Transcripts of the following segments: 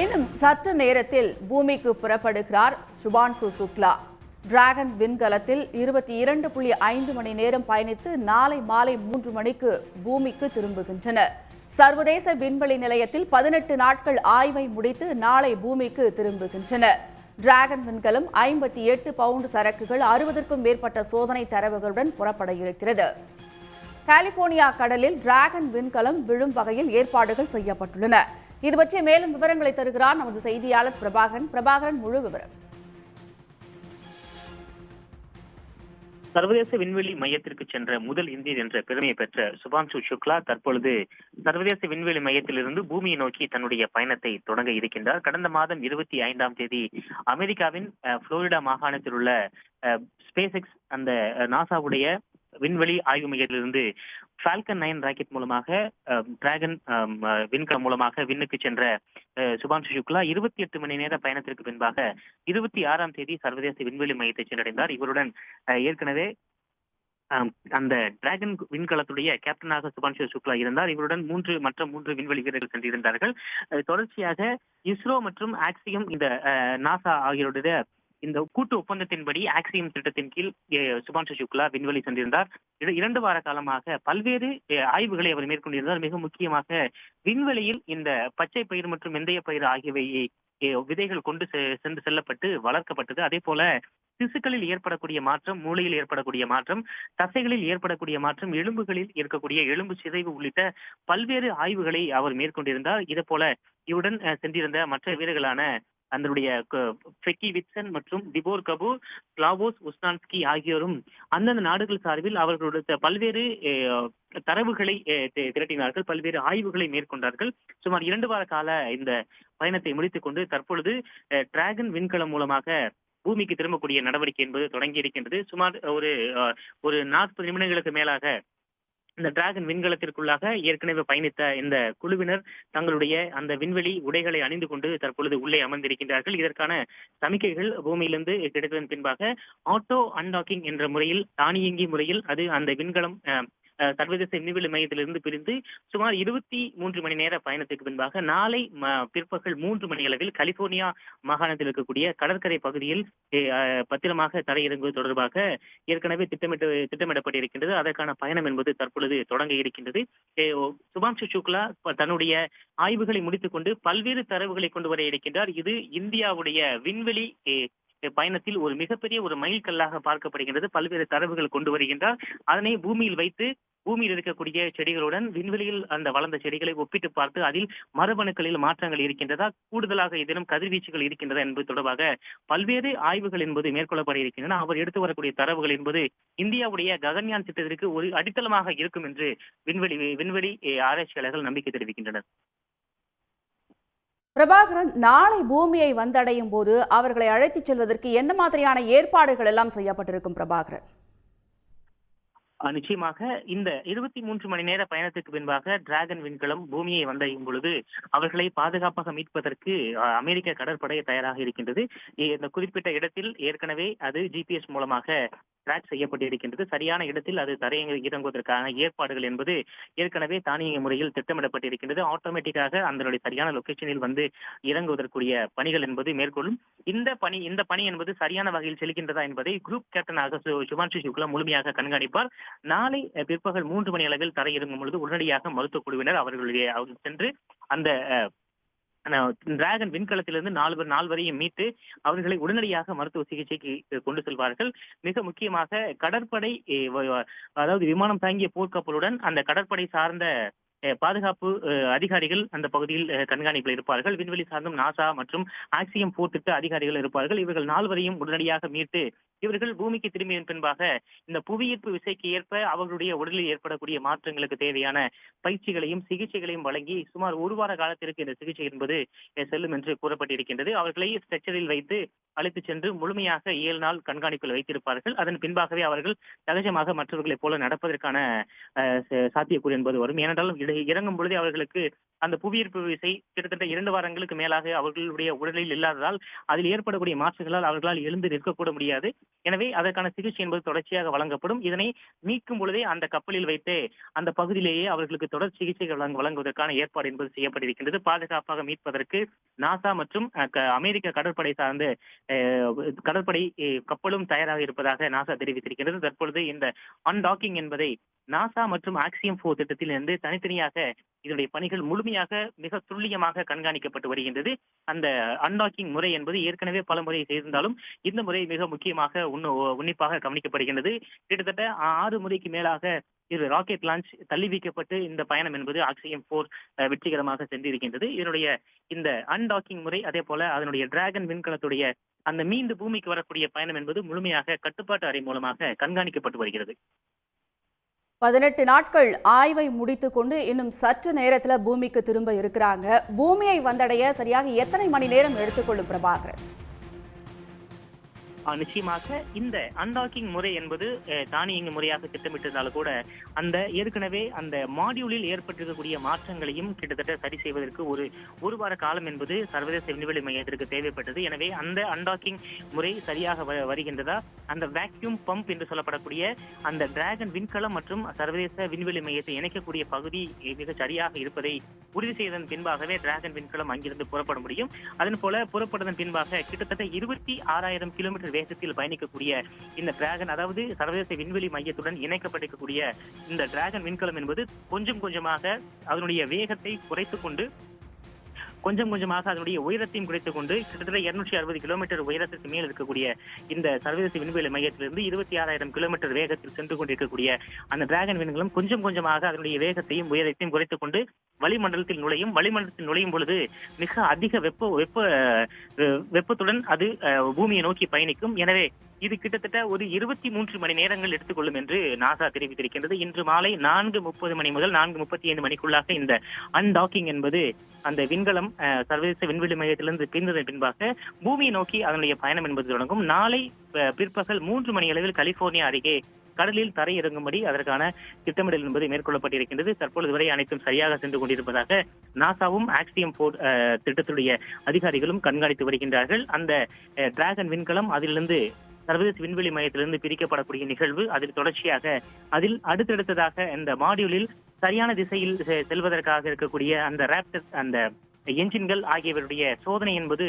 இன்னும் சற்று நேரத்தில் பூமிக்கு புறப்படுகிறார் சுபான்சு சுக்லா. டிராகன் விண்கலத்தில் 22.5 மணி நேரம் பயணித்து நாளை மாலை 3 மணிக்கு பூமிக்கு திரும்புகின்றனர். சர்வதேச விண்வெளி நிலையத்தில் 18 நாட்கள் ஆய்வை முடித்து நாளை பூமிக்கு திரும்புகின்றனர். டிராகன் விண்கலம் 58 பவுண்ட் சரக்குகள் 60க்கும் மேற்பட்ட சோதனை தரவுகளுடன் புறப்பட இருக்கிறது. கலிபோர்னியா கடலில் டிராகன் விண்கலம் விழும் வகையில் ஏற்பாடுகள் செய்யப்பட்டுள்ளன. இது பற்றிய மேலும் விவரங்களை தருகிறார் நமது செய்தியாளர் பிரபாகரன். பிரபாகரன், முழு விவரம். சர்வதேச விண்வெளி மையத்திற்கு சென்ற முதல் இந்தியர் என்ற பெருமையை பெற்ற சுபான்சு சுக்லா தற்பொழுது சர்வதேச விண்வெளி மையத்திலிருந்து பூமியை நோக்கி தன்னுடைய பயணத்தை தொடங்க இருக்கின்றார். கடந்த மாதம் 25ஆம் தேதி அமெரிக்காவின் புளோரிடா மாகாணத்தில் உள்ள ஸ்பேஸ் எக்ஸ் அந்த நாசாவுடைய விண்வெளி ஆய்வு மையத்திலிருந்து ஃபால்கன் 9 ராக்கெட் மூலமாக டிராகன் விண்கலம் மூலமாக விண்ணுக்கு சென்ற சுபான்சு சுக்லா 28 மணி நேர பயணத்திற்கு பின்பாக 26ஆம் தேதி சர்வதேச விண்வெளி மையத்தை சென்றடைந்தார். இவருடன் ஏற்கனவே அந்த டிராகன் விண்கலத்துடைய கேப்டனாக சுபான்சு சுக்லா இருந்தார். இவருடன் மற்ற மூன்று விண்வெளி வீரர்கள் சென்றிருந்தார்கள். தொடர்ச்சியாக இஸ்ரோ மற்றும் ஆக்சியம் இந்த நாசா ஆகியோருடைய இந்த கூட்டு ஒப்பந்தத்தின்படி ஆக்சியம் திட்டத்தின் கீழ் சுபான்சு சுக்லா விண்வெளி சென்றிருந்தார். 2 வார காலமாக பல்வேறு ஆய்வுகளை அவர் மேற்கொண்டிருந்தார். மிக முக்கியமாக விண்வெளியில் இந்த பச்சை பயிர் மற்றும் வெந்தய பயிர் ஆகியவை விதைகள் கொண்டு சென்று செல்லப்பட்டு வளர்க்கப்பட்டது. அதே போல திசுக்களில் ஏற்படக்கூடிய மாற்றம், மூளையில் ஏற்படக்கூடிய மாற்றம், தசைகளில் ஏற்படக்கூடிய மாற்றம், எலும்புகளில் இருக்கக்கூடிய எலும்பு சிதைவு உள்ளிட்ட பல்வேறு ஆய்வுகளை அவர் மேற்கொண்டிருந்தார். இதே போல இவருடன் சென்றிருந்த மற்ற வீரர்களான அதனுடைய ஃபெக்கி விட்சன் மற்றும் டிபோர் கபூர், ஸ்லாவோஸ் உஸ்னான்ஸ்கி ஆகியோரும் அந்தந்த நாடுகள் சார்பில் அவர்களுடைய பல்வேறு தரவுகளை திரட்டினார்கள், பல்வேறு ஆய்வுகளை மேற்கொண்டார்கள். சுமார் 2 வார கால இந்த பயணத்தை முடித்துக் கொண்டு தற்பொழுது டிராகன் விண்கலம் மூலமாக பூமிக்கு திரும்பக்கூடிய நடவடிக்கை என்பது தொடங்கி இருக்கின்றது. சுமார் ஒரு 40 நிமிடங்களுக்கு மேலாக இந்த டிராகன் விண்கலத்திற்குள்ளாக ஏற்கனவே பயணித்த இந்த குழுவினர் தங்களுடைய அந்த விண்வெளி உடைகளை அணிந்து கொண்டு தற்பொழுது உள்ளே அமர்ந்திருக்கின்றார்கள். இதற்கான சமிக்கைகள் பூமியிலிருந்து கிடைத்ததன் பின்பாக ஆட்டோ அன்டாக்கிங் என்ற முறையில், தானியங்கி முறையில் அது அந்த விண்கலம் சர்வதேச விண்வெளி மையத்திலிருந்து பிரிந்து சுமார் 23 மணி நேர பயணத்துக்கு பின்பாக நாளை பிற்பகல் 3 மணி அளவில் கலிபோர்னியா மாகாணத்தில் இருக்கக்கூடிய கடற்கரை பகுதியில் பத்திரமாக தரையிறங்குவது தொடர்பாக ஏற்கனவே திட்டமிடப்பட்டிருக்கின்றது. அதற்கான பயணம் என்பது தற்பொழுது தொடங்க இருக்கின்றது. சுபான்சு சுக்லா தன்னுடைய ஆய்வுகளை முடித்துக் கொண்டு பல்வேறு தரவுகளை கொண்டு வர இருக்கின்றார். இது இந்தியாவுடைய விண்வெளி பயணத்தில் ஒரு மிகப்பெரிய ஒரு மைல்கல்லாக பார்க்கப்படுகின்றது. பல்வேறு தரவுகள் கொண்டு வருகின்றார். அதனை பூமியில் வைத்து பூமியில் இருக்கக்கூடிய செடிகளுடன் விண்வெளியில் அந்த வளர்ந்த செடிகளை ஒப்பிட்டு பார்த்து அதில் மரபணுக்களில் மாற்றங்கள் இருக்கின்றதா, கூடுதலாக ஏதேனும் கதிர்வீச்சுகள் இருக்கின்றதா என்பது தொடர்பாக பல்வேறு ஆய்வுகள் என்பது மேற்கொள்ளப்பட இருக்கின்றன. அவர் எடுத்து வரக்கூடிய தரவுகள் என்பது இந்தியாவுடைய ககன்யான் திட்டத்திற்கு ஒரு அடித்தளமாக இருக்கும் என்று விண்வெளி ஆராய்ச்சியாளர்கள் நம்பிக்கை தெரிவிக்கின்றனர். பிரபாகரன், நாளை பூமியை வந்தடையும் போது அவர்களை அழைத்துச் செல்வதற்கு என்ன மாதிரியான ஏற்பாடுகள் எல்லாம் செய்யப்பட்டிருக்கும் பிரபாகரன்? நிச்சயமாக இந்த 23 மணி நேர பயணத்துக்கு பின்பாக டிராகன் விண்கலம் பூமியை வந்தடையும் பொழுது அவர்களை பாதுகாப்பாக மீட்பதற்கு அமெரிக்க கடற்படை தயாராக இருக்கின்றது. இந்த குறிப்பிட்ட இடத்தில் ஏற்கனவே அது GPS மூலமாக ட்ராக் செய்யப்பட்டிருக்கின்றது. சரியான இடத்தில் அது இறங்குவதற்கான ஏற்பாடுகள் என்பது ஏற்கனவே தானியங்கி முறையில் திட்டமிடப்பட்டிருக்கின்றது. ஆட்டோமேட்டிக்காக அதனுடைய சரியான லொகேஷனில் வந்து இறங்குவதற்குரிய பணிகள் என்பது மேற்கொள்ளும். இந்த பணி என்பது சரியான வகையில் செல்கின்றதா என்பதை குரூப் கேப்டனாக சுபான்சு சுக்லா முழுமையாக கண்காணிப்பார். நாளை பிற்பகல் 3 மணி அளவில் தரையிறங்கும் பொழுது உடனடியாக மருத்துவ குழுவினர் அவர்கள் சென்று அந்த டிராகன் விண்கலத்திலிருந்து 4 வரையும் மீட்டு அவர்களை உடனடியாக மருத்துவ சிகிச்சைக்கு கொண்டு செல்வார்கள். மிக முக்கியமாக கடற்படை, அதாவது விமானம் தாங்கிய போர்க்கப்பலுடன் அந்த கடற்படை சார்ந்த பாதுகாப்பு அதிகாரிகள் அந்த பகுதியில் கண்காணிப்பில் இருப்பார்கள். விண்வெளி சார்ந்தும் நாசா மற்றும் ஆக்சியம் திட்ட அதிகாரிகள் இருப்பார்கள். இவர்கள் 4 மீட்டு இவர்கள் பூமிக்கு திரும்பிய பின்பாக இந்த புவியீர்ப்பு விசைக்கு ஏற்ப அவர்களுடைய உடலில் ஏற்படக்கூடிய மாற்றங்களுக்கு தேவையான பயிற்சிகளையும் சிகிச்சைகளையும் வழங்கி சுமார் 1 வார காலத்திற்கு இந்த சிகிச்சை என்பது செல்லும் என்று கூறப்பட்டிருக்கின்றது. அவர்களை ஸ்ட்ரெச்சரில் வைத்து அழைத்து சென்று முழுமையாக 7 நாள் கண்காணிப்பில் வைத்திருப்பார்கள். அதன் பின்பாகவே அவர்கள் சகஜமாக மற்றவர்களைப் போல நடப்பதற்கான சாத்தியக்கூறு என்பது வரும். ஏனென்றால் இறங்கும் பொழுதே அவர்களுக்கு அந்த புவியீர்ப்பு விசை கிட்டத்தட்ட 2 வாரங்களுக்கு மேலாக அவர்களுடைய உடலில் இல்லாததால் அதில் ஏற்படக்கூடிய மாற்றங்களால் அவர்களால் எழுந்து நிற்கக்கூட முடியாது. எனவே அதற்கான சிகிச்சை என்பது தொடர்ச்சியாக வழங்கப்படும். இதனை மீட்கும் பொழுதே அந்த கப்பலில் வைத்து அந்த பகுதியிலேயே அவர்களுக்கு தொடர் சிகிச்சைகள் வழங்குவதற்கான ஏற்பாடு என்பது செய்யப்பட்டிருக்கின்றது. பாதுகாப்பாக மீட்பதற்கு நாசா மற்றும் அமெரிக்க கடற்படை சார்ந்த கடற்படை கப்பலும் தயாராக இருப்பதாக நாசா தெரிவித்திருக்கிறது. தற்பொழுது இந்த அன்டாக்கிங் என்பதை நாசா மற்றும் ஆக்சியம் 4 திட்டத்தில் இருந்து தனித்தனியாக இதனுடைய பணிகள் முழுமையாக மிக துல்லியமாக கண்காணிக்கப்பட்டு வருகின்றது. அந்த அன்டாக்கிங் முறை என்பது ஏற்கனவே பல முறை செய்திருந்தாலும் இந்த முறை மிக முக்கியமாக உன்னிப்பாக கவனிக்கப்படுகின்றது. கிட்டத்தட்ட 6 முறைக்கு மேலாக இது ராக்கெட் லான்ச் தள்ளி வைக்கப்பட்டு இந்த பயணம் என்பது ஆக்சியம் 4 வெற்றிகரமாக சென்றிருக்கின்றது. இதனுடைய இந்த அன்டாக்கிங் முறை அதே போல அதனுடைய டிராகன் விண்கலத்துடைய அந்த மீண்டு பூமிக்கு வரக்கூடிய பயணம் என்பது முழுமையாக கட்டுப்பாட்டு அறை மூலமாக கண்காணிக்கப்பட்டு வருகிறது. 18 நாட்கள் ஆய்வை முடித்துக் கொண்டு இன்னும் சற்று நேரத்தில் பூமிக்கு திரும்ப இருக்கிறாங்க. பூமியை வந்தடைய சரியாக எத்தனை மணி நேரம் எடுத்துக்கொள்ளும் பிரபாகரன்? நிச்சயமாக இந்த அன்டாக்கிங் முறை என்பது தானியங்கி முறையாக திட்டமிட்டிருந்தாலும் கூட அந்த ஏற்கனவே அந்த மாடியூலில் ஏற்பட்டிருக்கக்கூடிய மாற்றங்களையும் கிட்டத்தட்ட சரி செய்வதற்கு ஒரு வார காலம் என்பது சர்வதேச விண்வெளி மையத்திற்கு தேவைப்பட்டது. எனவே அந்த அன்டாக்கிங் முறை சரியாக வருகின்றதா, அந்த வேக்யூம் பம்ப் என்று சொல்லப்படக்கூடிய அந்த டிராகன் விண்கலம் மற்றும் சர்வதேச விண்வெளி மையத்தை இணைக்கக்கூடிய பகுதி மிக சரியாக இருப்பதை உறுதி செய்ததன் பின்பாகவே டிராகன் விண்கலம் அங்கிருந்து புறப்பட முடியும். அதன் போல புறப்படுவதன் பின்பாக கிட்டத்தட்ட 26,000 கிலோமீட்டர் வேகத்தில் பயணிக்கக்கூடிய இந்த டிராகன், அதாவது சர்வதேச விண்வெளி மையத்துடன் இணைக்கப்பட்டிருக்கக்கூடிய இந்த டிராகன் விண்கலம் என்பது கொஞ்சம் கொஞ்சமாக அதனுடைய வேகத்தை குறைத்துக் கொண்டு கொஞ்சம் கொஞ்சமாக அதனுடைய உயரத்தையும் குறைத்துக் கொண்டு கிட்டத்தட்ட 260 கிலோமீட்டர் உயரத்திற்கு மேல் இருக்கக்கூடிய இந்த சர்வதேச விண்வெளி மையத்திலிருந்து 26,000 கிலோமீட்டர் வேகத்தில் சென்று கொண்டிருக்கக்கூடிய அந்த டிராகன் விண்கலம் கொஞ்சம் கொஞ்சமாக அதனுடைய வேகத்தையும் உயரத்தையும் குறைத்துக் கொண்டு வளிமண்டலத்தில் நுழையும் பொழுது மிக அதிக வெப்பத்துடன் அது பூமியை நோக்கி பயணிக்கும். எனவே இது கிட்டத்தட்ட ஒரு 23 மணி நேரங்கள் எடுத்துக்கொள்ளும் என்று நாசா தெரிவித்திருக்கின்றது. இன்று மாலை 4:30 மணி முதல் 4:35 மணிக்குள்ளாக இந்த அன்டாக்கிங் என்பது அந்த விண்கலம் சர்வதேச விண்வெளி மையத்திலிருந்து பிரிந்ததன் பின்பாக பூமியை நோக்கி அதனுடைய பயணம் என்பது தொடங்கும். நாளை பிற்பகல் 3 மணி அளவில் கலிபோர்னியா அருகே கடலில் தரையிறங்கும்படி அதற்கான திட்டமிடல் என்பது மேற்கொள்ளப்பட்டிருக்கின்றது. தற்பொழுது வரை அனைத்தும் சரியாக சென்று கொண்டிருப்பதாக நாசாவும் ஆக்சியம் 4 திட்டத்துடைய அதிகாரிகளும் கண்காணித்து வருகின்றார்கள். அந்த டிராகன் விண்கலம் அதிலிருந்து சர்வதேச விண்வெளி மையத்திலிருந்து பிரிக்கப்படக்கூடிய நிகழ்வு, அதில் தொடர்ச்சியாக அதில் அடுத்தடுத்ததாக இந்த மாடியூலில் சரியான திசையில் செல்வதற்காக இருக்கக்கூடிய அந்த ராப்டர் அந்த என்ஜின்கள் ஆகியவருடைய சோதனை என்பது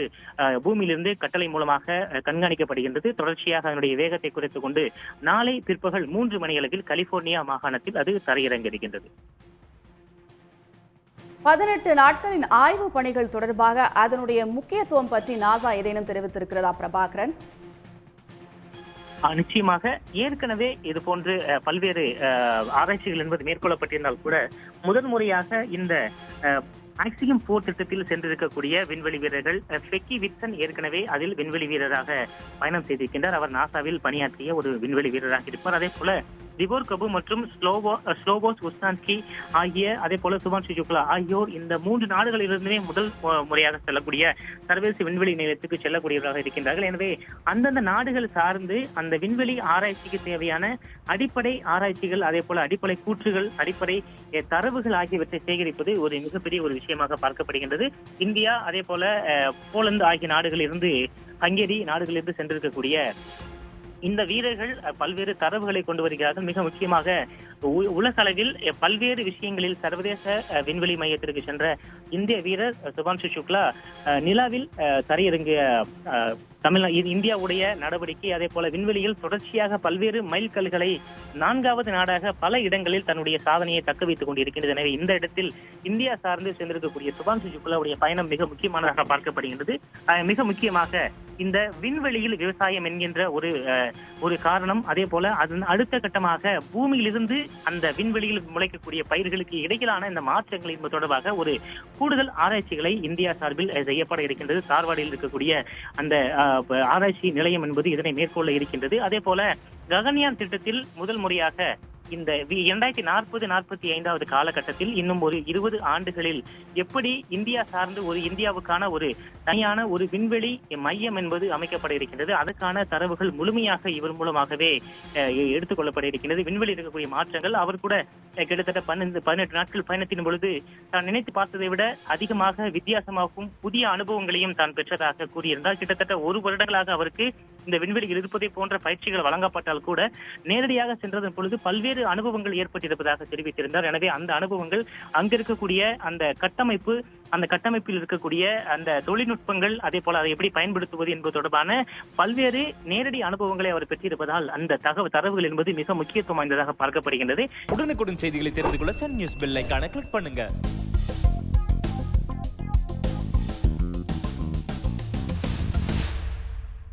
பூமியிலிருந்து கட்டளை மூலமாக கண்காணிக்கப்படுகின்றது. தொடர்ச்சியாக அதனுடைய வேகத்தை குறைத்துக் கொண்டு நாளை பிற்பகல் 3 மணி அளவில் கலிபோர்னியா மாகாணத்தில் அது தரையிறங்க இருக்கின்றது. 18 நாட்களின் ஆய்வு பணிகள் தொடர்பாக அதனுடைய முக்கியத்துவம் பற்றி நாசா ஏதேனும் தெரிவித்திருக்கிறதா பிரபாகரன்? நிச்சயமாக ஏற்கனவே இது போன்று பல்வேறு ஆராய்ச்சிகள் என்பது மேற்கொள்ளப்பட்டிருந்தால் கூட முதன்முறையாக இந்த ஆக்சியம் 4 திட்டத்தில் சென்றிருக்கக்கூடிய விண்வெளி வீரர்கள் பெக்கி விட்சன் ஏற்கனவே அதில் விண்வெளி வீரராக பயணம் செய்திருக்கின்றார். அவர் நாசாவில் பணியாற்றிய ஒரு விண்வெளி வீரராக இருப்பார். அதே போல திபோர் கபு மற்றும் ஸ்லோவோஸ் உஸ்தான்ஸ்கி ஆகிய அதே போல சுபான்ஷு சுக்லா ஆகியோர் இந்த 3 நாடுகளிலிருந்துமே முதல் முறையாக செல்லக்கூடிய சர்வதேச விண்வெளி நிலையத்துக்கு செல்லக்கூடியவர்களாக இருக்கின்றார்கள். எனவே அந்தந்த நாடுகள் சார்ந்து அந்த விண்வெளி ஆராய்ச்சிக்கு தேவையான அடிப்படை ஆராய்ச்சிகள் அதே போல அடிப்படை கூற்றுகள் அடிப்படை தரவுகள் ஆகியவற்றை சேகரிப்பது ஒரு மிகப்பெரிய ஒரு விஷயமாக பார்க்கப்படுகின்றது. இந்தியா அதே போல போலந்து ஆகிய நாடுகளிலிருந்து ஹங்கேரி நாடுகளிலிருந்து சென்றிருக்கக்கூடிய இந்த வீரர்கள் பல்வேறு தரவுகளை கொண்டு வருகிறார்கள். மிக முக்கியமாக உலக அளவில் பல்வேறு விஷயங்களில் சர்வதேச விண்வெளி மையத்திற்கு சென்ற இந்திய வீரர் சுபான்ஷு சுக்லா நிலாவில் தரையிறங்கிய இந்தியாவுடைய நடவடிக்கை அதே போல விண்வெளியில் தொடர்ச்சியாக பல்வேறு மைல்கல்களை 4வது நாடாக பல இடங்களில் தன்னுடைய சாதனையை தக்க வைத்துக் கொண்டிருக்கின்றது. எனவே இந்த இடத்தில் இந்தியா சார்ந்து சென்றிருக்கக்கூடிய சுபான்ஷு சுக்லாவுடைய பயணம் மிக முக்கியமானதாக பார்க்கப்படுகின்றது. மிக முக்கியமாக இந்த விண்வெளியில் விவசாயம் என்கின்ற ஒரு காரணம், அதே போல அதன் அடுத்த கட்டமாக பூமியிலிருந்து அந்த விண்வெளியில் முளைக்கக்கூடிய பயிர்களுக்கு இடையிலான இந்த மாற்றங்கள் என்பது தொடர்பாக ஒரு கூடுதல் ஆராய்ச்சிகளை இந்தியா சார்பில் செய்யப்பட இருக்கின்றது. தார்வாடில் இருக்கக்கூடிய அந்த ஆராய்ச்சி நிலையம் என்பது இதனை மேற்கொள்ள இருக்கின்றது. அதே போல ககன்யான் திட்டத்தில் முதல் முறையாக இந்த 2040-45வது காலகட்டத்தில் இன்னும் ஒரு 20 ஆண்டுகளில் எப்படி இந்தியா சார்ந்து இந்தியாவுக்கான ஒரு தனியான ஒரு விண்வெளி மையம் என்பது அமைக்கப்பட இருக்கின்றது. அதற்கான தரவுகள் முழுமையாக இவர் மூலமாகவே எடுத்துக் கொள்ளப்பட இருக்கின்றது. விண்வெளி இருக்கக்கூடிய மாற்றங்கள் அவர் கூட கிட்டத்தட்ட 18 நாட்கள் பயணத்தின் பொழுது தான் நினைத்து பார்த்ததை விட அதிகமாக வித்தியாசமாகவும் புதிய அனுபவங்களையும் தான் பெற்றதாக கூறியிருந்தார். கிட்டத்தட்ட 1 வருடங்களாக அவருக்கு இந்த விண்வெளியில் இருப்பதை போன்ற பயிற்சிகள் வழங்கப்பட்டால் கூட நேரடியாக சென்றதன் பொழுது பல்வேறு அனுபவங்கள் ஏற்பட்டிருப்பதாக தெரிவித்திருந்தார். எனவே அந்த அனுபவங்கள் அங்கிருக்கக்கூடிய அந்த கட்டமைப்பில் இருக்கக்கூடிய அந்த தொழில்நுட்பங்கள், அதே போல அதை எப்படி பயன்படுத்துவது என்பது தொடர்பான பல்வேறு நேரடி அனுபவங்களை அவர் பெற்றிருப்பதால் அந்த தரவுகள் என்பது மிக முக்கியத்துவம் வாய்ந்ததாக பார்க்கப்படுகின்றது. உடனுக்குடன் செய்திகளை தெரிந்து கொள்ள சன் நியூஸ் பெல் ஐகானை கிளிக் பண்ணுங்க.